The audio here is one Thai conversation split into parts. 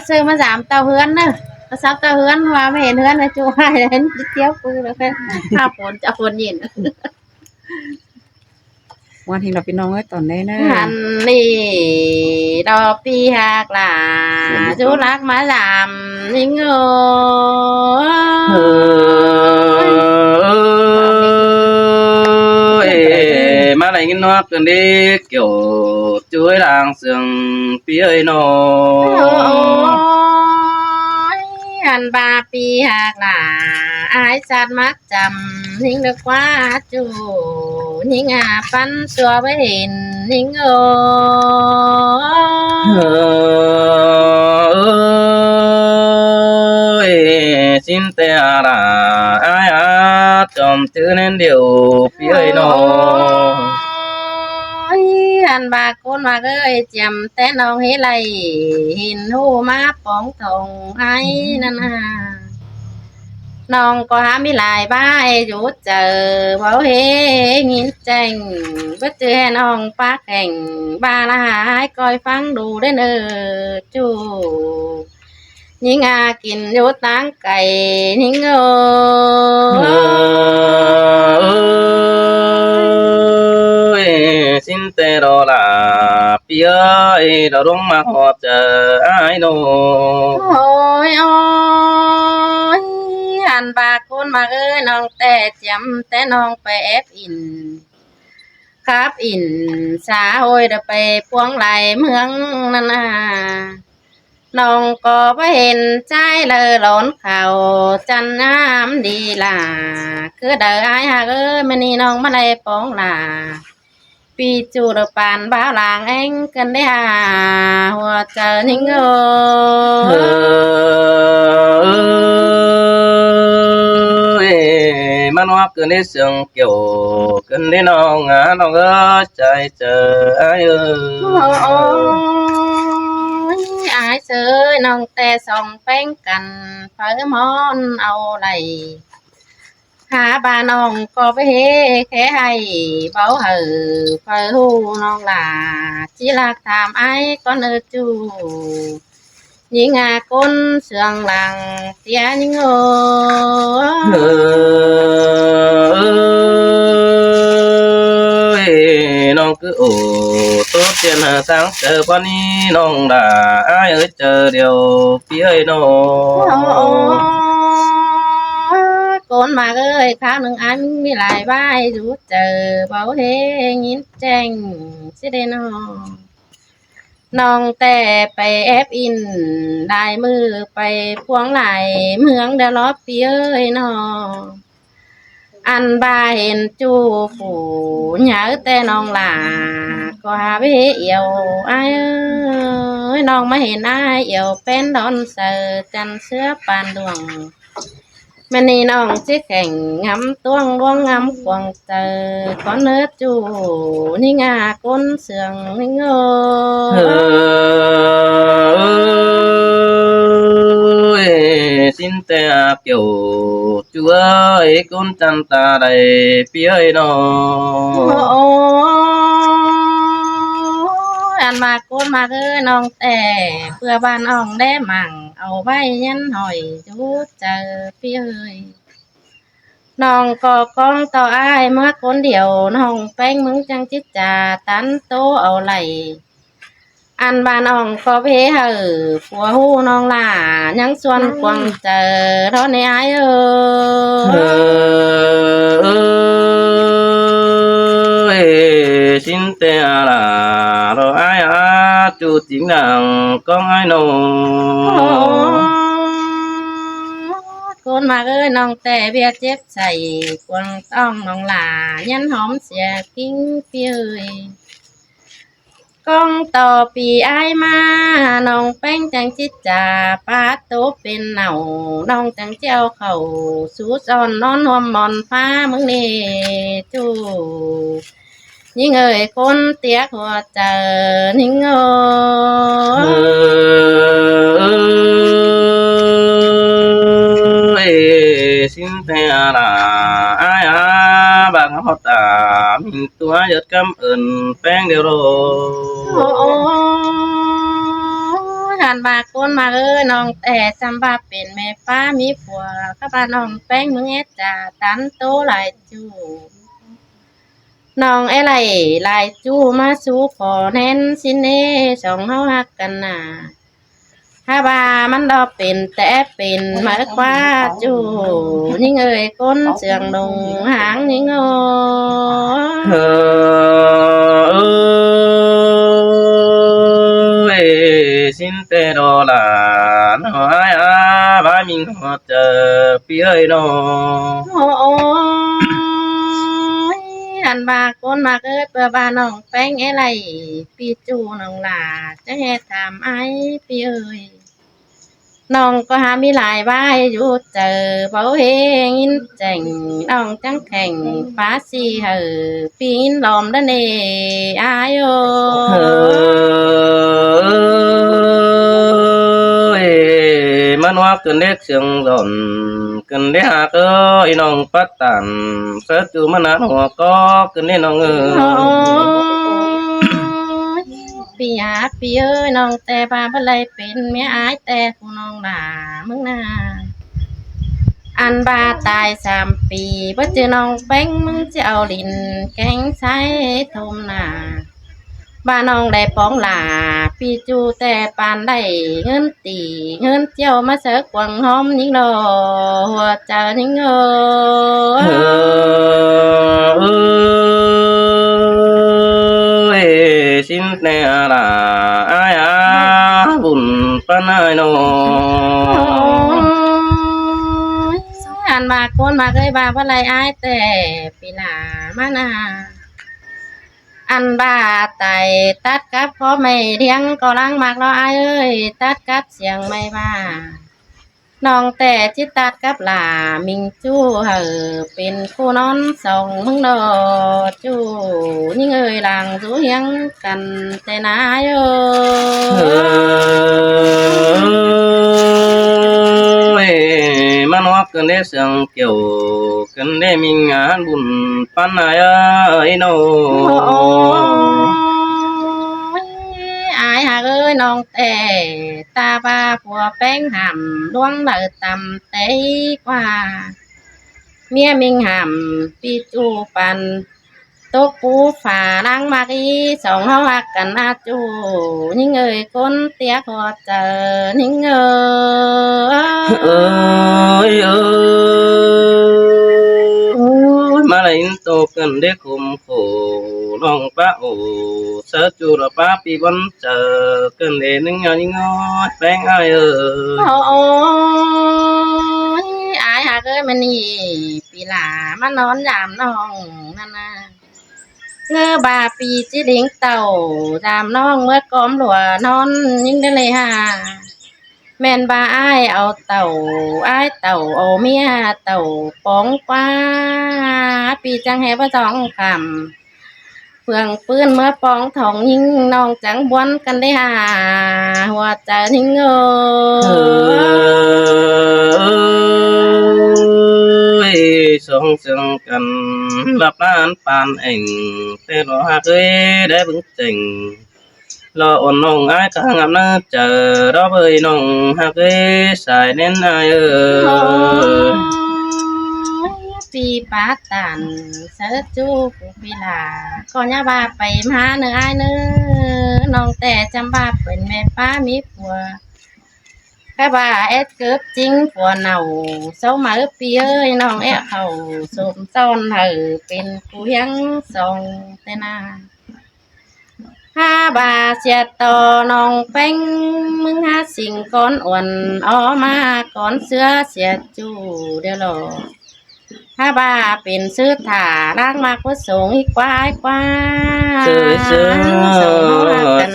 ซื้อมา3เตาเฮือนเด้อก็ซักเตาเฮือนว่าไม่เห็นเฮือนเลยจูให้เห็นเตี้ยวปื้อแล้วก็ถ้าฝนจะฝนเย็นวันที่เราพี่น้องเอ้ยตอนนี้นะหันนี่ดอกปีหักหลาจูรักมานิ่งเอ้มาlại cái nó cần đi kiểu chuối làng sườn phía nó หันบาปีหักหลาอายสัตว์มักจำนิ่งนึกว่าจูนิ่งปันตัวไปเห็นนิ่งxin te là ai chồng chữ nên điều phía nó อันบาคนมาเอ้ยจำแต่น้องเฮไลเห็นหูมาป้องทงไอ้นั่นน้องก็หามีหลายบ้าอยู่เจอเบาเฮงินแจงเพื่อเจอน้องปากแข่งบ้าละหายคอยฟังดูได้เนอจูยิ่งกินอยู่ตั้งไก่ยิ่งxin te đó là phía đó đúng mà họ chờ ai nó โอ้ยโอ้ยอันบาคนมาเอ้ยน้องแต่จำแต่น้องไปแอบอินครับอินสาโอยเดไปพวงไหลเมืองนั่นน้องก็ไปเห็นใจเลยหลอนเขาจันน้ำดีล่ะคือเดอไอ้หากเอ้ยมันนี่น้องมาเลยป้องล่ะปีจูดปานบ้าหลางเอ็งกันได้หัวเจอนิ่งมันว่าเกินได้เสียงเกี่ยวเกินได้น้องน้องใจเจอไอ้อายเสยน้องแต่ส่องแป้งกันเพื่อมอนเอาไหลหาบาน้องก็ไปเฮแค่ให้เบาเหือเพื่อหูน้องหลาจีรักถามไอ้ก็เนื้อจูยิงก้นเสื่องหลังเตี้ยยิงน้องcứ ủ tốt tiền sáng chờ con điน้องđã ai ở chờ điều phía nó คนมาเอ้ยข้าวหนึ่งอันมีหลายใบรู้เจอเบาเฮงินแจ้งสิเดนน้องแต่ไปแอบอินได้มือไปพวงไหลเมืองเดลอปเอ้ยนออันบาเห็นจูฝูหยาแต่น้องหลาก็หาไปเอี่ยวไอ้น้องมาเห็นไอ้เอี่ยวเป็นดอนเสือจันเสื้อปานดวงมันนี่น้องชิแข่งงำต้วงร่วงงำกวงเจอขอเนื้อจูนี่งาก้นเสืองนี่เงxin te kiểu chú ơi con chăn ta đầy phía nó อันมาก้นมาเอ้ยน้องแต่เพื่อบ้านน้องได้มั่งเอาใบยันหอยจูเจอพี่เอ้ยน้องก็กองต่ออ้ายเมื่อคนเดียวน้องแป้งมึงจังจิตจ่าตันโตเอาไหลอันบ้านน้องก็เพเหอผัวหูน้องล่ายังส่วนกวางเจอเท่านี้ไอ้xin te là rồi ai chú chính là con ai nó คนมาเอ้ยน้องแต่เบียเจ็บใส่กวางต้องน้องหลายันหอมเสียกิ้งเปียยกองต่อปีไอ้มาน้องแป้งจังจิตจ่าป้าโตเป็นเหนาน้องจังเจ้าเขาสูซอนนอนหอมมอนฟ้ามึงนี่จูยิ่งเอ่ยคนเตี้ยหัวเจอนิ่งxin te là ai bạn họ ta mình tua giật cảm ơn phèn điều rồi หันบาโกนมาเอ้ยน้องแต่จำบาเป็นแม่ป้ามีผัวข้าบ้านน้องแป้งมึงเอ็ดจ่าตันโตหลายจูน้องไอ้ไรหลายจูมาสู่ขอแน่นสิเน่สองเฮาฮักกันน่ะถ้าบามันดอกเป็นแต่เป็นมากกว่าจูยิ่งเอ่ยก้นเสียงลงหางยิ่งเออxin tê đô là nó ai à ba mình họ chờ phía nó โอ้ยอันบาก้นมาเอ้ยเปิดบาน้องแป้งไอ้ไรปีจูน้องหลาจะเฮ็ดถามไอ้ปีเอ้ยน้องก็หามีหลายบ้ายอยู่เจอเบาเฮงอินแจ่งน้องจังแข่งฟ้าสีเหอปีนลอมด้านเนอายโอ มันว่าเกินเล็กเสียงหล่นเกินเล็กหาก็ไอ้น้องปัดตันเสือจูมันหาหัวก็เกินเล็กน้องเออ ปีหาปีเอ้ยน้องแต่บาบ่เลยเป็นเมียอายแต่ผู้น้องหลามึงนาอันบาตาย3 ปีบ่เจอน้องแป้งมึงจะเอาลิ้นแกงใช้ทมหน้าบ้านน้องได้ป้องหลาปีจูแต่ปานได้เงินตีเงินเจียวมาเสกกวางหอมยิ่งดอหัวใจยิ่งxin nè là ai à buồn pan ai nó อันบาโกนมาเคยบาบ่ไรอายแต่ปีหน้ามานาอันบาไตตัดกับพ่อไม่เลี้ยงก็ล้างมากแล้วอายเอ้ยตัดกับเสียงไม่บ้าน้องแต่จิตตัดกับหลามิงจู้เหอเป็นคู่นอนสองมึงดอจู้ยิ่งเอ้ยหลังจู้เฮียงกันแต่นายเอ้ย มันว่าเกินได้เสียงเกี่ยวเกินได้มีงานบุญปันไอ้โน อายหาเอ้ยน้องแต่ตาบาผัวแป้งห่ำล่วงเหลือต่ำเตะกว่าเมียมิงห่ำปีจูปันตกปูฝาล้างมากอีสองเฮาหักกันอาจูยิ่งเอ่ยคนเตี้ยขอเจอยิ่งมาเลยโตกันได้คุมโขลองป้าโอเสือจูระป้าปีบนเจอกันได้นึงเงายิ่งอ้อยแป้งอ้อยโอ้ยอายหาเอ้ยมันนี่ปีหลามานอนยามน้องนั่นนะเงือบาปีจิลิงเต่ายามน้องเมื่อกอมหลัวนอนยิ่งได้เลยฮะแม่นบาอ้ายเอาเต่าอ้ายเต่าเอาเมียเต่าป้องป้าปีจังแห่บ่ต้องคำเฟืองปืนเมื่อป้องทองยิงน้องจังบวนกันได้หาหัวใจยิงสองเสียงกันลับล้านปานเองแต่รอหากได้บึงจริงรออ่อนน้องอ้ายข้างอับน้าเจอรอเบยน้องหากสายเน้นอ้ายปีปาตันเสือจูปูปีลาก่อนยาบาไปมาเนื้ออ้ายเนื้อน้องแต่จำบาเป็นแม่ป้ามีผัวก็บ่าเอ็ดเกิบจริงผัวเน่าเศร้ามาปีเอ้ยน้องเอ็ดเขาสมต้นเหอเป็นกูเฮียงสองแต่นาห้าบาเสียต่อน้องแป้งมึงหาสิ่งก้อนอ่อนออมาก้อนเสื้อเสียจูเดี๋ยวหรอถ้าบาเป็นซื้อถ่าร่างมากก็สูงอีกกว่าซื้อ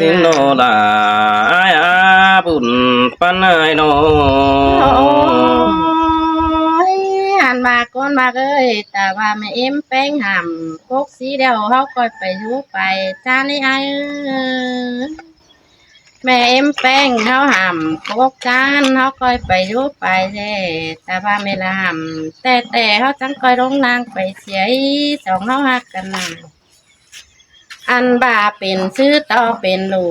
สิโนลาอาบุญปันไอโนหันมาก้นมาเอ้ยแต่ว่าแม่เอ็มแป้งห่ำพกสีเดียวเขาก็ไปยุไปจ้านี่ไอแม่เอ็มแป้งเขาห่ำพกจานเขาก็ไปยุไปเจ้แต่ว่าไม่ละห่ำแต่เขาจังคอยลงนางไปเสียสองเขาหักกันนะ อันbàเป็นซื้อต่อเป็นหลู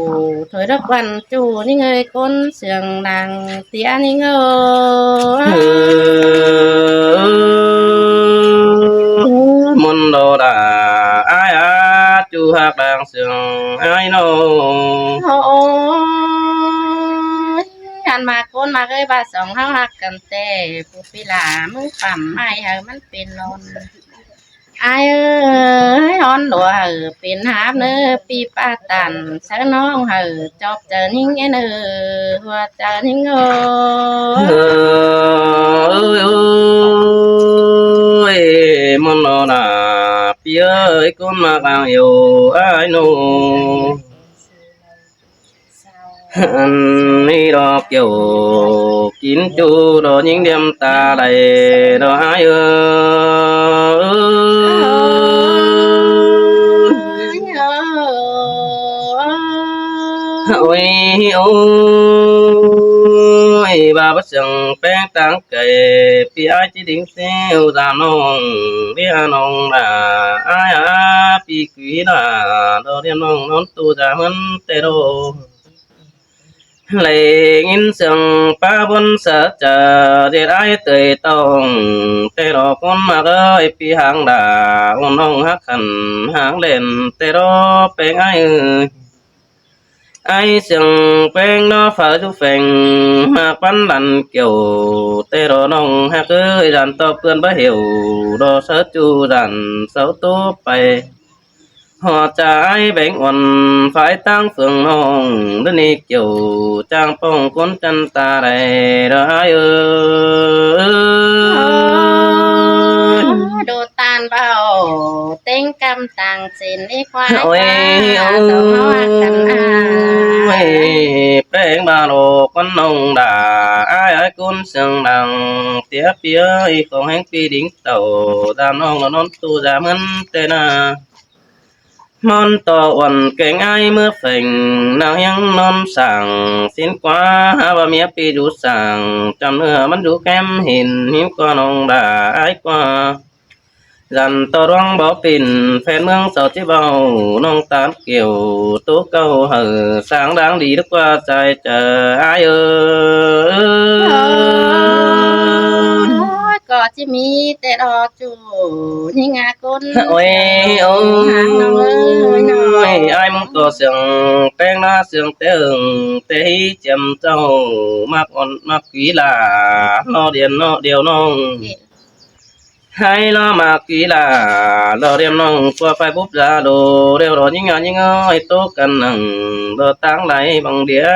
ถอยรับวันจูนี่เงยก้นเสียงดังเตียนี่เงย môn đồ đã ai á chú hạc đang sương ai nô โอ้ยอันมาก้นมาเอ้ยบาสองเฮาหักกันแต่ผู้ปีหลามึงปั่มไม่เฮามันเป็นลนอายเอ้ยอ่อนดัวเฮาเป็นหาบเนื้อปีป้าตันสักน้องเฮาจอบเจอนิ่งไอ้เนื้อหัวเจอนิ่งเอ้ย ơi môn đồ đã phía ơi con mà càng yêu ai nô đi đó kiểu kín chu đó những đêm ta đầy đó ai ơi ôi bà bắt sừng bén tăng kề phía ai chỉ định xeo ra nong biết nong là ai à bị quỷ là đồ đêm nong nón tu ra mến tê đồ lệ in sừng ba bốn sợ chờ để ai tươi tông tê đồ con mà ơi bị hàng đà con nong hắc hẳn hàng lên tê đồ bén ai ơi ai sừng quen nó phải chú phèn mà bắn lăn kiểu tê đồ nông hát ơi đàn to cơn bá hiểu đồ sớ chu đàn xấu tốt bày họ trái bánh quần phải tăng phường nông đến đi kiểu trang phong con chân ta đầy đó ai ơi đồ tàn bao tên cam tàng xin đi khoai ôi ôi bén ba đồ con nông đà ai ai con sừng đằng tía phía không hẹn pi đỉnh tàu đàn nông nó non tu ra mân tên à món to quần keng ai mưa phình nào yang non sàng xin quá ba mía pi đủ sàng trăm nữa bánh đủ kem hình hiếm con nông đà ai qua dàn to đoan bỏ pin phen mương sầu chế bao nông tán kiểu tố câu hở sáng đáng đi đức qua dài chờ ai ơi ก็จะมีแต่ดอกจูนี่งาก้น ôi หางน้องเอ้ยน้อง ôi ai muốn có sương beng na sương té hừng té chém trâu mắc on mắc quý là nó điền nó điều nông hay lo mà quý là lo đem nông qua phải bút ra đồ đều đó những ơi tốt cần nằng đồ táng lại bằng đĩa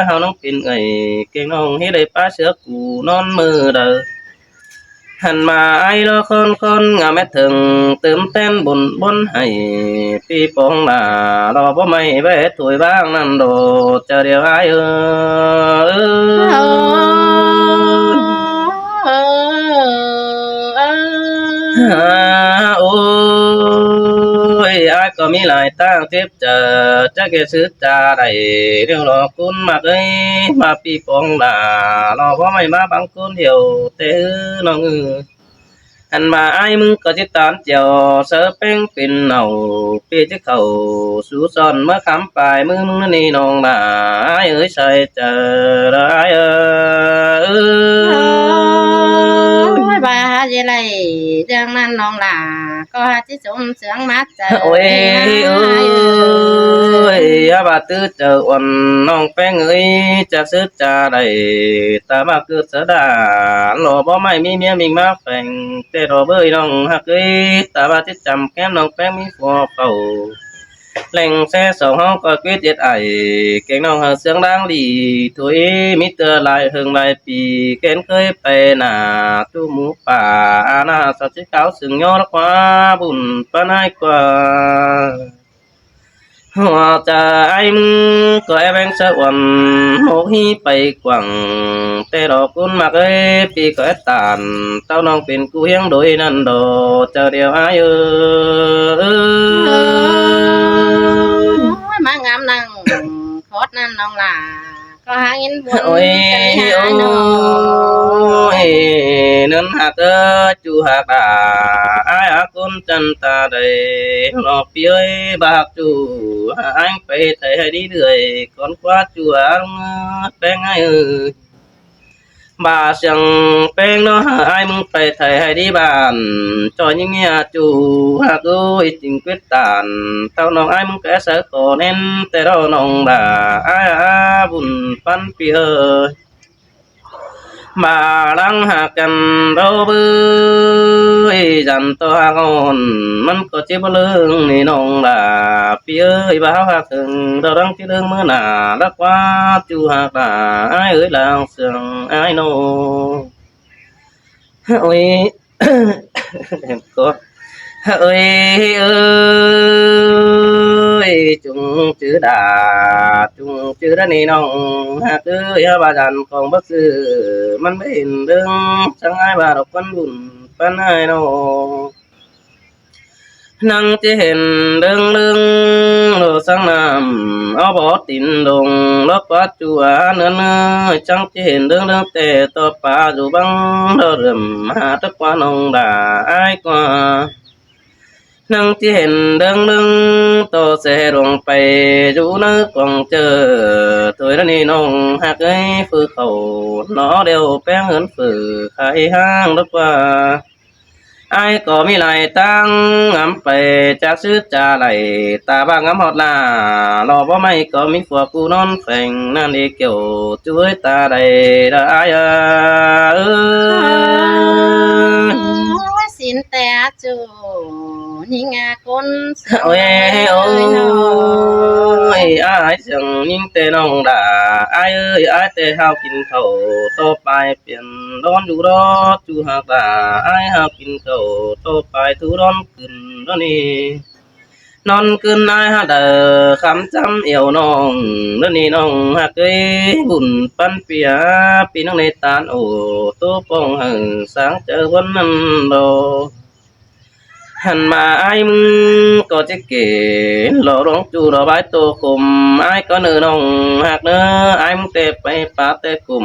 hao nông pin ngày kinh nông hết đây phá sữa cù non mơ đời hẳn mà ai lo con ngà mét thường tươm tên bùn bún hay pi phong là lo bố mày bé tuổi bang nằm đồ chờ điều ai ôi ai có mi lại tang tiếp chờ chắc cái sứ trà đầy điều lo cún mặc ấy mà pi phong là lo bố mày má bằng cún hiểu tế nó ngư anh mà ai mừng có chiếc tán chiều sớ bén pin nầu pi chiếc khẩu sú son mới khám bài mừng ni nong là ai ơi say chờ ai ơi bà vậy này đang nan non là có hai chiếc súng sướng mát trời ôi ơi bà tư chờ quần nong bén ơi cha sứ cha đầy ta bà cứ sớ đà lò bó mày mi mía mình má phèn tê đồ bơi nong hạc ơi ta bà chiếc chầm kém nong bén mi phò khẩu lệnh xe sầu hông có quyết tiết ải kén nong hờ sướng đang đi thôi mi tơ lại hừng lại pì kén khơi bè nà tu mũ bà na sao chiếc áo sừng nhó nó quá bùn pan ai qua hoa cha anh có em anh sợ quần hô hi bay quẳng tê đỏ cún mặc ấy pi có tàn tao nong pin cu hiếng đôi năn đồ chờ điều ai má ngắm năng khót nan non là có hàng in buồn ôi ôi nên hạt chú hạt à ai ai con chân ta đầy nó phía bạc chủ anh phải thấy hay đi đuổi con qua chùa bé ngay ơi bà chẳng bên nó ai mừng phải thầy hay đi bàn cho những nhà chủ hạc ơi tình quyết tàn tao nó ai mừng kẻ sợ khổ nên tê đó nồng bà ai buồn phân phía bà đang hạ cần đâu bơi dần to ngonมันก็เจ็บเรื่องนี่น้องล่ะพี่เอ้ยบ่าวหักถึงเราดังที่เรื่องเมื่อหน้ารักว่าจูหักล่ะอ้ายเอ้ยลางเสียงอ้ายโนโอ้ยก็เอ้ยเอ้ยจุงchữ đà chung chữ đã nì nong hạ cứ ya bà dàn còn bất cứมันไม่เห็นเรื่องchẳng ai bà đọc văn buồn văn ai đâu năng chỉ ห็นเรื่องโลสังนามเอาบอตินดงลบปัจจุบันเนื้อจังchỉเห็นเรื่องแต่ต่อป่าอยู่บังเราเริ่มหาตะกวานองด่าไอ้กว่าnăng chỉ ห็นต่อเสลงไปอยู่นึกกองเจอตัวนี้น้องหักไอ้ฝือเขาหนอเดียวแป้งเหินฝือไข่ห้างรถว่าไอ้ก็มีหลายตั้งงำไปจากซื้อจ่าไหลตาบ้างงำหอดลารอบ่ไม่ก็มีพวกกูนอนแฝงนั่นเองเกี่ยวช่วยตาได้ได้เออ xin té chủ nhìn ngà con ôi ôi ai chẳng nhìn tê nong đã ai ơi ai tê hao kín khẩu to bài biển đón dù đó chú hạc đã ai hao kín khẩu to bài thu đón cừn đó nì non cừn ai ha đờ khám chăm yêu nong đó nì nong hạc ấy buồn pan pia pi nong nê tan ổ tô pong hằng sáng chờ vấn năm đồ hành mà ai có chiếc kể lò rong chu lò bái tô cùng ai có nửa nòng hạt nữa ai muốn tê bay phá tê cùng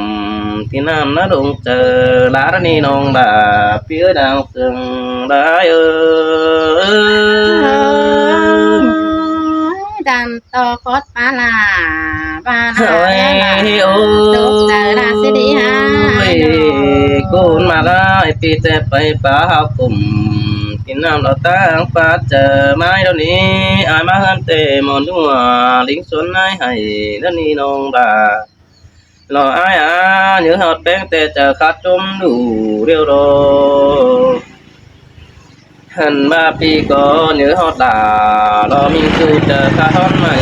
thì nam nó đụng chờ lá đó ni nòng bà phía đào sừng đá ơi đàn to cót ba là ôi tốt chờ ra sẽ đi ha cô mà lại pi tê bay phá hao cùngกินน้ำเราตั้งฟ้าเจอไม้เดี๋ยวนี้อายมาเฮินเตมอนดัวลิงสวนนายให้เดี๋ยวนี้น้องบ่ารออายเนื้อหอดแป้งแต่จะขาดจมดูเรียวรอหันมาปีก็เนื้อหอดด่ารอมีคือจะขาดทอนใหม่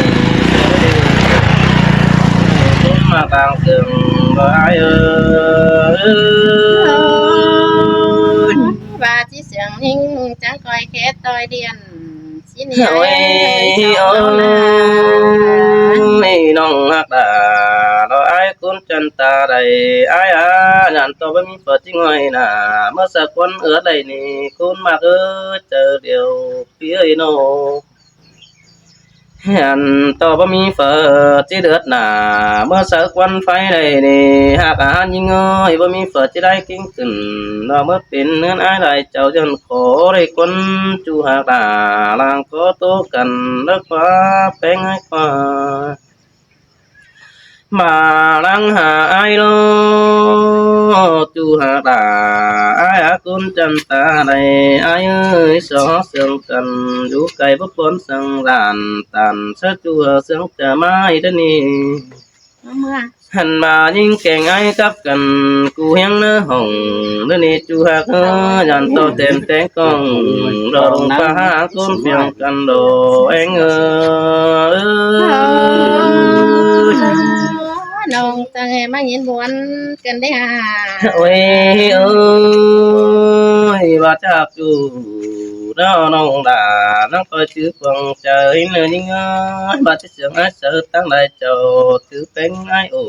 ต้นมาต่างเสื่อมรออายvà chỉ sướng hình chẳng coi khét tôi điền xin ôi ôi nong hạc đà lo ai cũng chân ta đầy ai nhàn to với mình phật chính ngoài nà mơ sợ quân ở đây nè cũng mà cứ chờ điều phía nô nhàn to với mình phật chỉ được nà mơ sợ quân phái đây nè hạc nhưng ơi với mình phật chỉ đây kinh cẩn nó mất tiền nên ai lại cháu dân khổ đây quân chu hạc đà làng có tố cần đất quá bén ai qua mà lăng hà ai lo chu hạc đà ai con chân ta này ai ơi xó xương cần đủ cây bốc bốn sừng làn tàn sớ chu xương chờ mai đến nè hành mà nhưng kèn ai cấp cần cu hiến nó hồng nó nè chu hạc dàn to tem té con đồ phá con phiền cần đồ anh ơi nông ta nghe mà nhìn buồn cần đấy à ôi ơi bà chắc chú đó nông đà nó coi chữ quăng trời nơi những bà chỉ sướng ai sợ tăng lại chầu thứ bánh ai ổ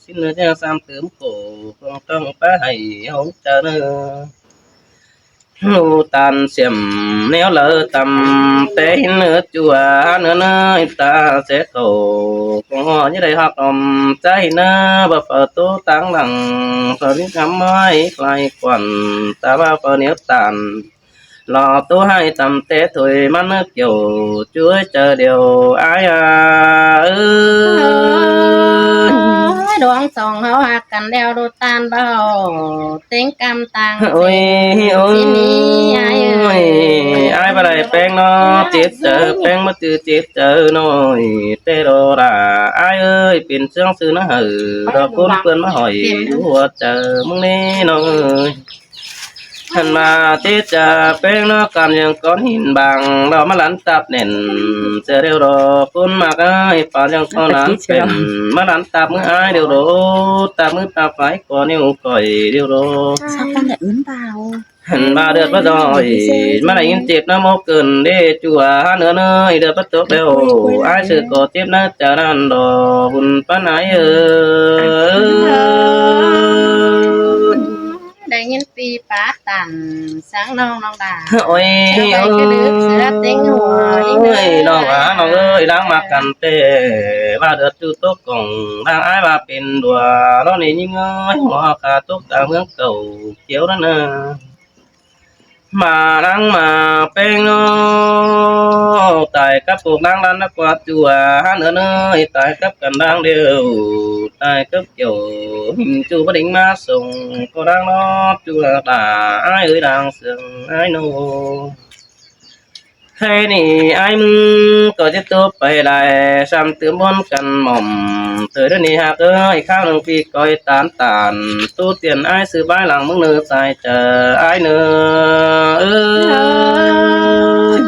xin nơi ra sam tướng cổ con trong phá hay hống chờ nữa nụ tàn xiêm nếu lỡ tầm té nữa chùa nữa nơi ta sẽ khổ con họ như đây học trái nữa bà phở tố tăng lằng phở biết ngắm mai lại quần ta ba phở nếu tàn lò tú hai tầm té thôi mắt nước kiểu chúa chờ điều ai ơi ดวงสองเฮาหักกันแล้วดูตานเบาเต็งกำตัง ôi ôi ที่นี้อายเอ้ย ai vào đây bèn nó chết chờ bèn mất từ chết chờ nồi tê đồ là ai ơi biển sương sư nó hở đó cuốn quên nó hỏi vua chờ mong nê nó ơi hành mà chết chờ bèn nó cầm những con hình bằng đó mà lăn tạp nền chờ đều đó cuốn mà cái phải những con lăn bèn mà lăn tạp mới ai đều đó tạp mới tạp phải có nhiều còi đều đó ซักกันแต่อื่นเปล่า hành ba đợt bắt rồi mà này in tiệp nó một cần để chùa hát nữa nơi đợt bắt tốt đều ai sự có tiếp nó chờ đàn đò buồn bán ái ơi ได้ยินปีป้าตันสังน้องน้องดา ôi ơi nó ơi đang mặc cằn tê ba đợt chú tốt cùng đang ai ba pin đùa nó này nhưng ơi hoa cả tốt đang hướng cầu chiếu đó nè mà đang mà bên nó tại các cuộc đang đang nó qua chùa hát nữa nơi tại cấp cần đang đều tại cấp kiểu hình chú bất định ma sùng có đang nó chú là đã ai ơi đang sừng ai nô thế thì ai có tiếp tục phải lại xăm tướng bốn cần mỏng từ đó này hạt ơi khác đường phi coi tán tàn tu tiền ai sự bái làng mức nửa dài chờ ai nữa ơi